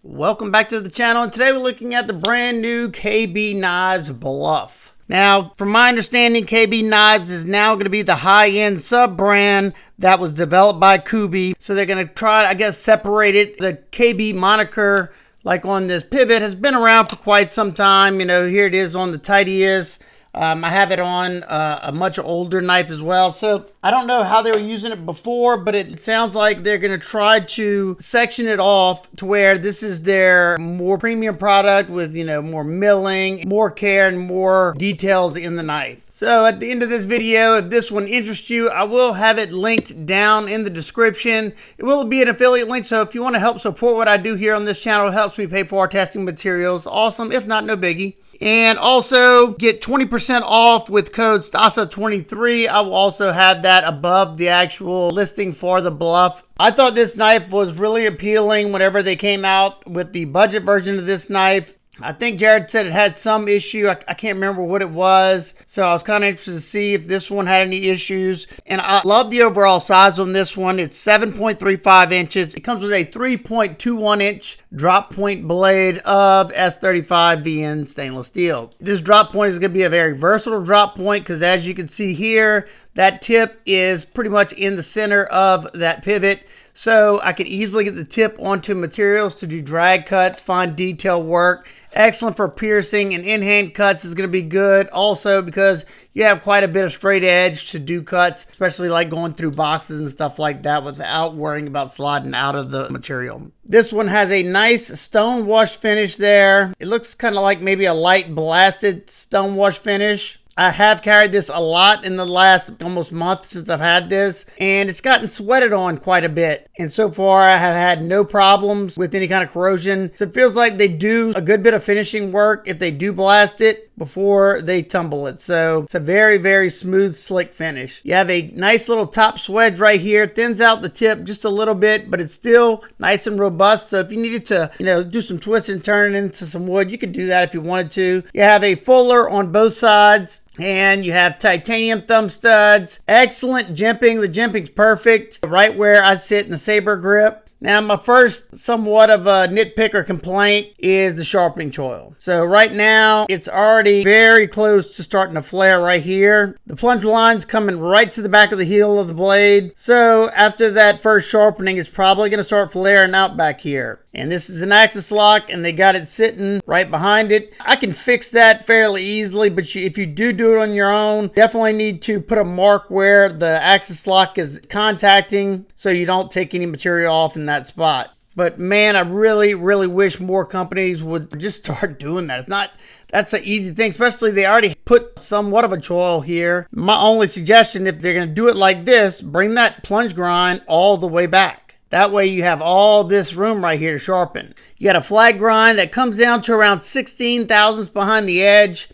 Welcome back to the channel, and today we're looking at the brand new Kubey Knives Bluff. Now, from my understanding, Kubey Knives is now going to be the high-end sub-brand that was developed by Kubey. So they're going to try, I guess, separate it. The Kubey moniker, like on this pivot, has been around for quite some time. You know, here it is on the tidiest. I have it on a much older knife as well. So I don't know how they were using it before, but it sounds like they're going to try to section it off to where this is their more premium product with, you know, more milling, more care, and more details in the knife. So at the end of this video, if this one interests you, I will have it linked down in the description. It will be an affiliate link, so if you want to help support what I do here on this channel, it helps me pay for our testing materials. Awesome. If not, no biggie. And also get 20% off with code STASA23. I will also have that above the actual listing for the Bluff. I thought this knife was really appealing whenever they came out with the budget version of this knife. I think Jared said it had some issue. I can't remember what it was. So I was kind of interested to see if this one had any issues. And I love the overall size on this one. It's 7.35 inches. It comes with a 3.21 inch drop point blade of S35 VN stainless steel. This drop point is going to be a very versatile drop point because, as you can see here, that tip is pretty much in the center of that pivot. So I could easily get the tip onto materials to do drag cuts, fine detail work. Excellent for piercing, and in-hand cuts is going to be good also because you have quite a bit of straight edge to do cuts, especially like going through boxes and stuff like that without worrying about sliding out of the material. This one has a nice stone wash finish there. It looks kind of like maybe a light blasted stone wash finish. I have carried this a lot in the last almost month since I've had this, and it's gotten sweated on quite a bit. And so far, I have had no problems with any kind of corrosion. So it feels like they do a good bit of finishing work if they do blast it before they tumble it. So it's a very, very smooth, slick finish. You have a nice little top swedge right here. Thins out the tip just a little bit, but it's still nice and robust. So if you needed to, you know, do some twists and turn it into some wood, you could do that if you wanted to. You have a fuller on both sides. And you have titanium thumb studs. Excellent jimping. The jimping's perfect. Right where I sit in the saber grip. Now, my first somewhat of a nitpicker complaint is the sharpening choil. So right now, it's already very close to starting to flare right here. The plunge line's coming right to the back of the heel of the blade. So after that first sharpening, it's probably going to start flaring out back here. And this is an axis lock, and they got it sitting right behind it. I can fix that fairly easily, but if you do it on your own, definitely need to put a mark where the axis lock is contacting so you don't take any material off in that spot. But man, I really, really wish more companies would just start doing that. That's an easy thing, especially they already put somewhat of a choil here. My only suggestion, if they're going to do it like this, bring that plunge grind all the way back. That way you have all this room right here to sharpen. You got a flat grind that comes down to around 16 thousandths behind the edge.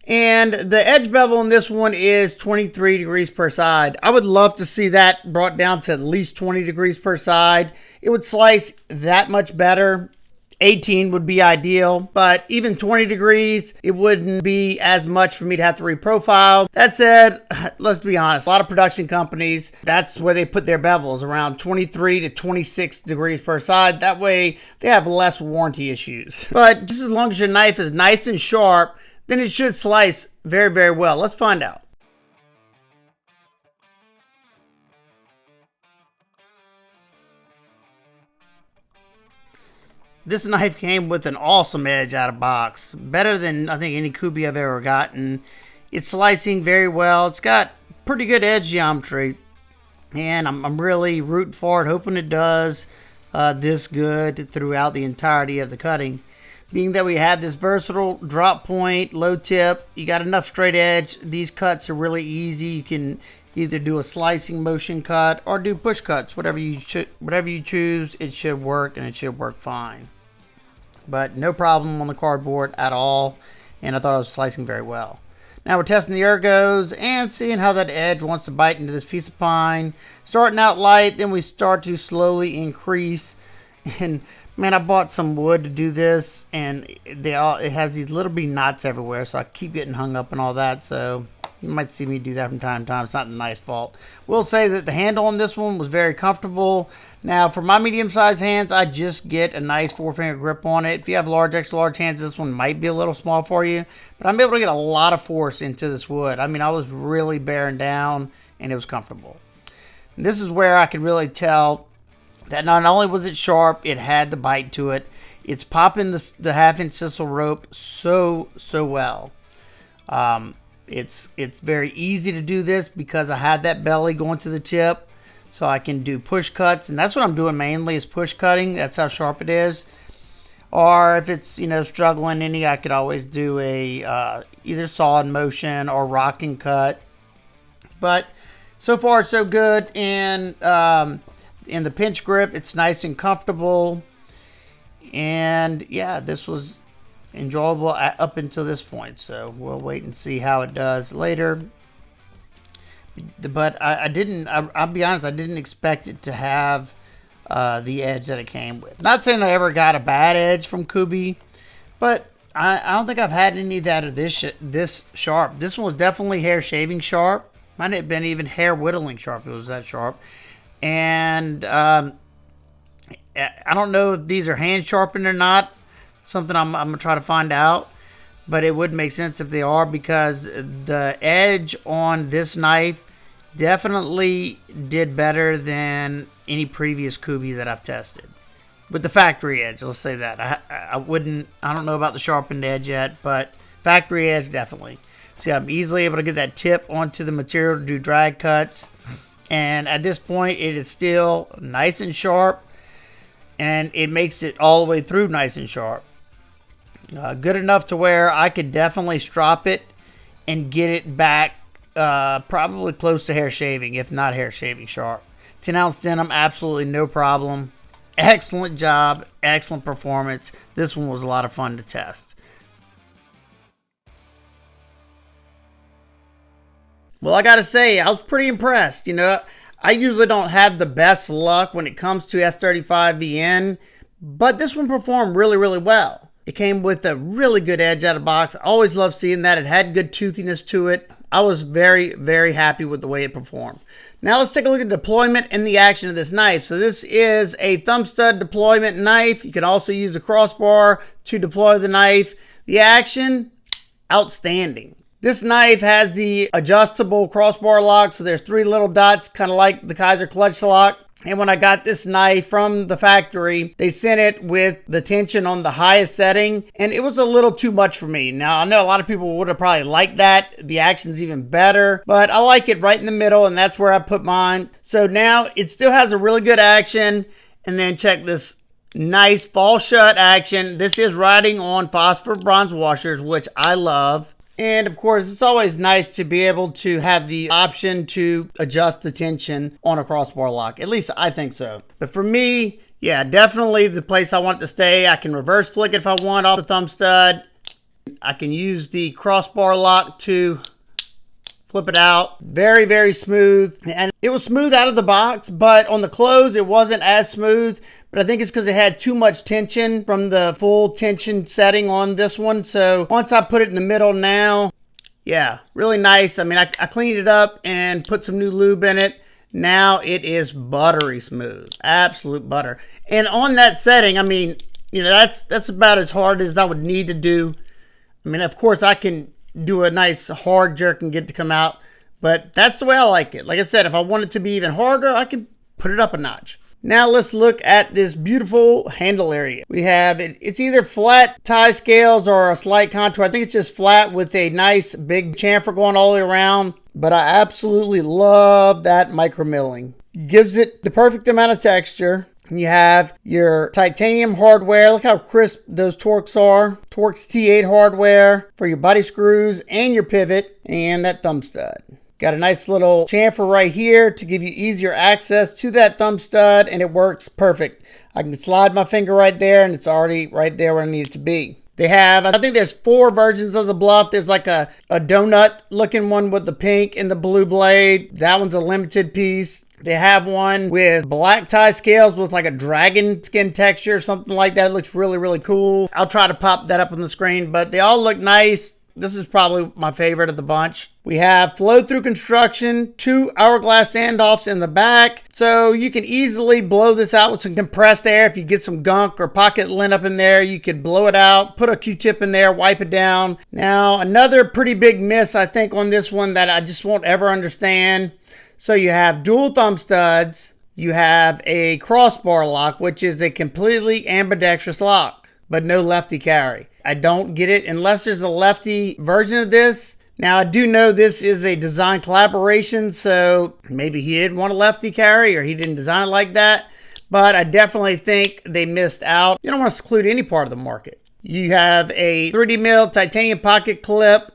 And the edge bevel on this one is 23 degrees per side. I would love to see that brought down to at least 20 degrees per side. It would slice that much better. 18 would be ideal, but even 20 degrees, it wouldn't be as much for me to have to reprofile. That said, let's be honest, a lot of production companies, that's where they put their bevels, around 23 to 26 degrees per side. That way, they have less warranty issues. But just as long as your knife is nice and sharp, then it should slice very, very well. Let's find out. This knife came with an awesome edge out of box. Better than I think any Kubey I've ever gotten. It's slicing very well. It's got pretty good edge geometry. And I'm really rooting for it, hoping it does this good throughout the entirety of the cutting. Being that we have this versatile drop point, low tip, you got enough straight edge. These cuts are really easy. You can either do a slicing motion cut or do push cuts. Whatever you choose, it should work, and it should work fine. But no problem on the cardboard at all, and I thought I was slicing very well. Now we're testing the ergos and seeing how that edge wants to bite into this piece of pine. Starting out light, then we start to slowly increase. And man, I bought some wood to do this, and it has these little bitty knots everywhere, so I keep getting hung up and all that. So You might see me do that from time to time. It's not a nice fault. We'll say that the handle on this one was very comfortable. Now, for my medium-sized hands, I just get a nice 4-finger grip on it. If you have large, extra large hands, this one might be a little small for you. But I'm able to get a lot of force into this wood. I mean, I was really bearing down, and it was comfortable. And this is where I could really tell that not only was it sharp, it had the bite to it. It's popping the 1/2-inch sisal rope so well. It's very easy to do this because I had that belly going to the tip, so I can do push cuts, and that's what I'm doing mainly is push cutting. That's how sharp it is. Or if it's, you know, struggling any, I could always do a either sawed motion or rocking cut. But so far so good. And in the pinch grip, it's nice and comfortable. And yeah, this was enjoyable up until this point, so we'll wait and see how it does later. But I'll be honest, I didn't expect it to have the edge that it came with. Not saying I ever got a bad edge from Kubey, but I don't think I've had any of that of this sharp. This one was definitely hair shaving sharp. Might have been even hair whittling sharp. It was that sharp. And I don't know if these are hand sharpened or not. Something I'm gonna try to find out, but it would make sense if they are, because the edge on this knife definitely did better than any previous Kubey that I've tested. With the factory edge, let's say that. I don't know about the sharpened edge yet, but factory edge definitely. See, I'm easily able to get that tip onto the material to do drag cuts, and at this point it is still nice and sharp, and it makes it all the way through nice and sharp. Good enough to where I could definitely strop it and get it back probably close to hair shaving, if not hair shaving sharp. 10-ounce denim, absolutely no problem. Excellent job, excellent performance. This one was a lot of fun to test. Well, I gotta say, I was pretty impressed. You know, I usually don't have the best luck when it comes to S35 VN, but this one performed really, really well. It came with a really good edge out of the box. I always love seeing that. It had good toothiness to it. I was very, very happy with the way it performed. Now let's take a look at the deployment and the action of this knife. So this is a thumb stud deployment knife. You can also use a crossbar to deploy the knife. The action, outstanding. This knife has the adjustable crossbar lock. So there's 3 little dots, kind of like the Kaiser clutch lock. And when I got this knife from the factory, they sent it with the tension on the highest setting, and it was a little too much for me. Now, I know a lot of people would have probably liked that. The action's even better, but I like it right in the middle, and that's where I put mine. So now it still has a really good action. And then check this nice fall shut action. This is riding on phosphor bronze washers, which I love. And of course, it's always nice to be able to have the option to adjust the tension on a crossbar lock. At least I think so. But for me, yeah, definitely the place I want it to stay. I can reverse flick it if I want off the thumb stud. I can use the crossbar lock to flip it out. Very, very smooth. And it was smooth out of the box, but on the close, it wasn't as smooth. But I think it's because it had too much tension from the full tension setting on this one. So once I put it in the middle now, yeah, really nice. I mean, I cleaned it up and put some new lube in it. Now it is buttery smooth, absolute butter. And on that setting, I mean, you know, that's about as hard as I would need to do. I mean, of course, I can do a nice hard jerk and get it to come out, but that's the way I like it. Like I said, if I want it to be even harder, I can put it up a notch. Now let's look at this beautiful handle area. We have it's either flat tie scales or a slight contour. I think it's just flat with a nice big chamfer going all the way around, but I absolutely love that micro milling. Gives it the perfect amount of texture. You have your titanium hardware. Look how crisp those Torx are. Torx T8 hardware for your body screws and your pivot, and that thumb stud. Got a nice little chamfer right here to give you easier access to that thumb stud, and it works perfect. I can slide my finger right there, and it's already right there where I need it to be. They have, I think there's 4 versions of the Bluff. There's like a donut looking one with the pink and the blue blade. That one's a limited piece. They have one with black tie scales with like a dragon skin texture, something like that. It looks really, really cool. I'll try to pop that up on the screen, but they all look nice. This is probably my favorite of the bunch. We have flow-through construction, 2 hourglass standoffs in the back. So you can easily blow this out with some compressed air. If you get some gunk or pocket lint up in there, you could blow it out, put a Q-tip in there, wipe it down. Now, another pretty big miss, I think, on this one that I just won't ever understand. So you have dual thumb studs. You have a crossbar lock, which is a completely ambidextrous lock, but no lefty carry. I don't get it unless there's a lefty version of this. Now, I do know this is a design collaboration, so maybe he didn't want a lefty carry or he didn't design it like that, but I definitely think they missed out. You don't want to exclude any part of the market. You have a 3D mill titanium pocket clip,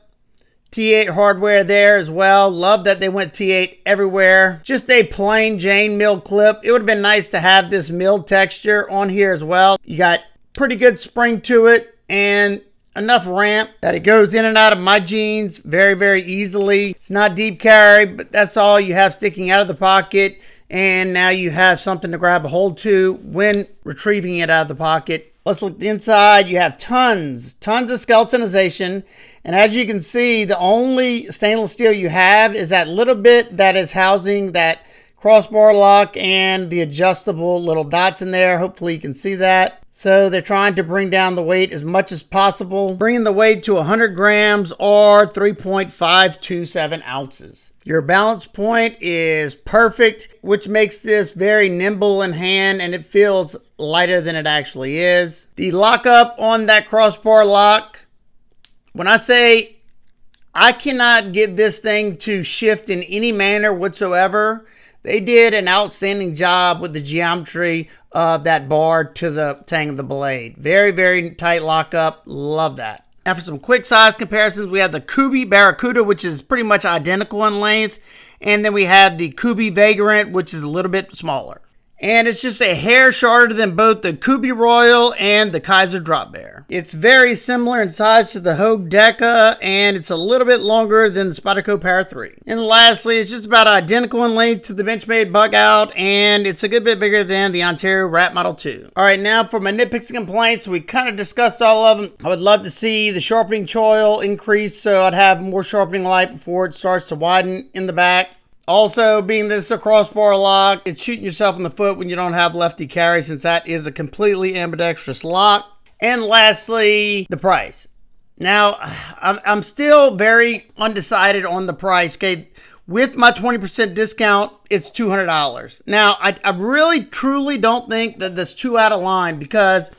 T8 hardware there as well. Love that they went T8 everywhere. Just a plain Jane mill clip. It would have been nice to have this mill texture on here as well. You got pretty good spring to it and enough ramp that it goes in and out of my jeans very, very easily. It's not deep carry, but that's all you have sticking out of the pocket. And now you have something to grab a hold to when retrieving it out of the pocket. Let's look inside. You have tons of skeletonization. And as you can see, the only stainless steel you have is that little bit that is housing that crossbar lock and the adjustable little dots in there. Hopefully you can see that. So they're trying to bring down the weight as much as possible, bringing the weight to 100 grams or 3.527 ounces. Your balance point is perfect, which makes this very nimble in hand, and it feels lighter than it actually is. The lockup on that crossbar lock, when I say I cannot get this thing to shift in any manner whatsoever, they did an outstanding job with the geometry of that bar to the tang of the blade. Very, very tight lockup. Love that. Now for some quick size comparisons, we have the Kubey Barracuda, which is pretty much identical in length. And then we have the Kubey Vagrant, which is a little bit smaller. And it's just a hair shorter than both the Kubey Royal and the Kaiser Drop Bear. It's very similar in size to the Hogue Deca, and it's a little bit longer than the Spyderco Power 3. And lastly, it's just about identical in length to the Benchmade Bug Out, and it's a good bit bigger than the Ontario Rat Model 2. All right, now for my nitpicks and complaints, we kind of discussed all of them. I would love to see the sharpening choil increase, so I'd have more sharpening light before it starts to widen in the back. Also, being this a crossbar lock, it's shooting yourself in the foot when you don't have lefty carry, since that is a completely ambidextrous lock. And lastly, the price. Now, I'm still very undecided on the price. Okay, with my 20% discount, it's $200. Now, I really, truly don't think that that's too out of line, because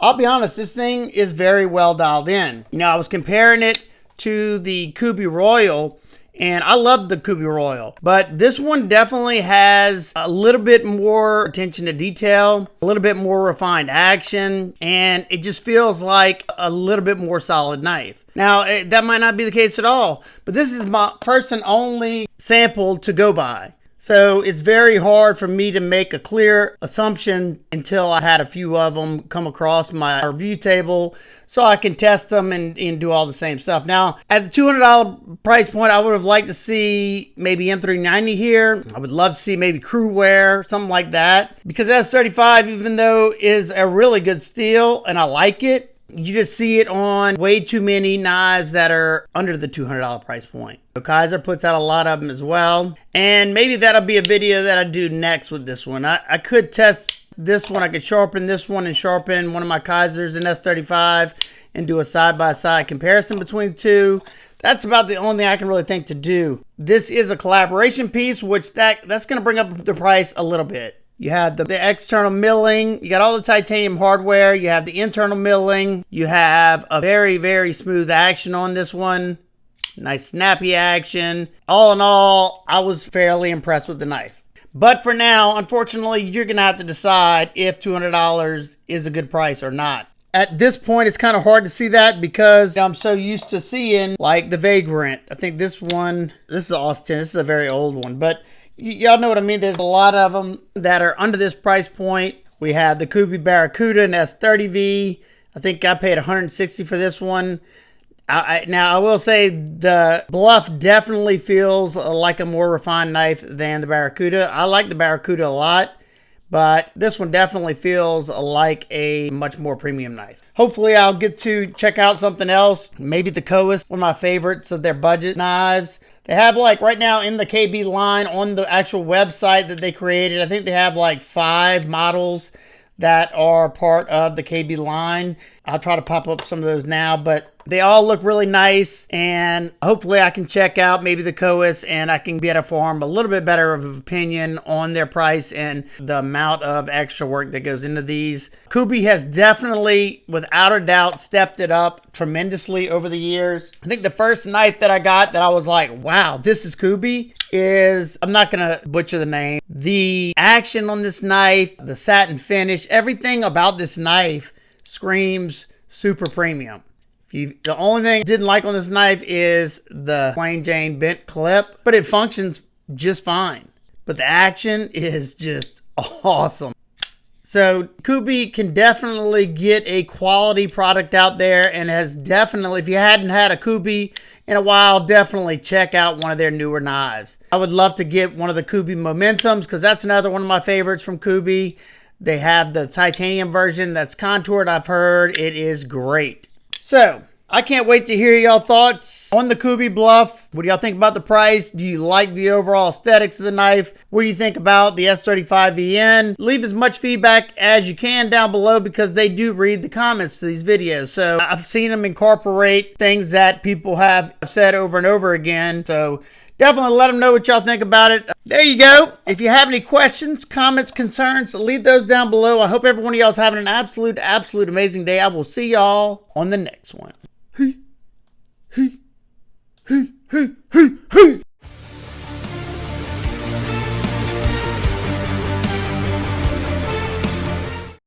I'll be honest, this thing is very well dialed in. You know, I was comparing it to the Kubey Royal, and I love the Kubey Royal, but this one definitely has a little bit more attention to detail, a little bit more refined action, and it just feels like a little bit more solid knife. Now, that might not be the case at all, but this is my first and only sample to go by. So it's very hard for me to make a clear assumption until I had a few of them come across my review table so I can test them and do all the same stuff. Now, at the $200 price point, I would have liked to see maybe M390 here. I would love to see maybe crew wear, something like that. Because S35, even though is a really good steel and I like it, you just see it on way too many knives that are under the $200 price point. So Kaiser puts out a lot of them as well. And maybe that'll be a video that I do next with this one. I could test this one. I could sharpen this one and sharpen one of my Kaisers in S35 and do a side-by-side comparison between the two. That's about the only thing I can really think to do. This is a collaboration piece, which that's going to bring up the price a little bit. You have the external milling, you got all the titanium hardware, you have the internal milling, you have a very, very smooth action on this one. Nice snappy action. All in all, I was fairly impressed with the knife. But for now, unfortunately, you're going to have to decide if $200 is a good price or not. At this point, it's kind of hard to see that because I'm so used to seeing like the Vagrant. I think this is Austin. This is a very old one, but y'all know what I mean. There's a lot of them that are under this price point. We have the Kubey Barracuda and S30V. I think I paid $160 for this one. Now, I will say the Bluff definitely feels like a more refined knife than the Barracuda. I like the Barracuda a lot, but this one definitely feels like a much more premium knife. Hopefully I'll get to check out something else. Maybe the Kois, one of my favorites of their budget knives. They have like right now in the KB line on the actual website that they created, I think they have like 5 models that are part of the KB line. I'll try to pop up some of those now, but they all look really nice, and hopefully I can check out maybe the Kois and I can get a form a little bit better of an opinion on their price and the amount of extra work that goes into these. Kubey has definitely, without a doubt, stepped it up tremendously over the years. I think the first knife that I got that I was like, wow, this is Kubey, is, I'm not going to butcher the name. The action on this knife, the satin finish, everything about this knife screams super premium. The only thing I didn't like on this knife is the plain Jane bent clip, but it functions just fine. But the action is just awesome. So Kubey can definitely get a quality product out there, and has definitely, if you hadn't had a Kubey in a while, definitely check out one of their newer knives. I would love to get one of the Kubey Momentums, because that's another one of my favorites from Kubey. They have the titanium version that's contoured. I've heard it is great. So, I can't wait to hear y'all thoughts on the Kubey Bluff. What do y'all think about the price? Do you like the overall aesthetics of the knife? What do you think about the S35VN? Leave as much feedback as you can down below, because they do read the comments to these videos. So I've seen them incorporate things that people have said over and over again. So definitely let them know what y'all think about it. There you go. If you have any questions, comments, concerns, leave those down below. I hope every one of y'all is having an absolute amazing day. I will see y'all on the next one.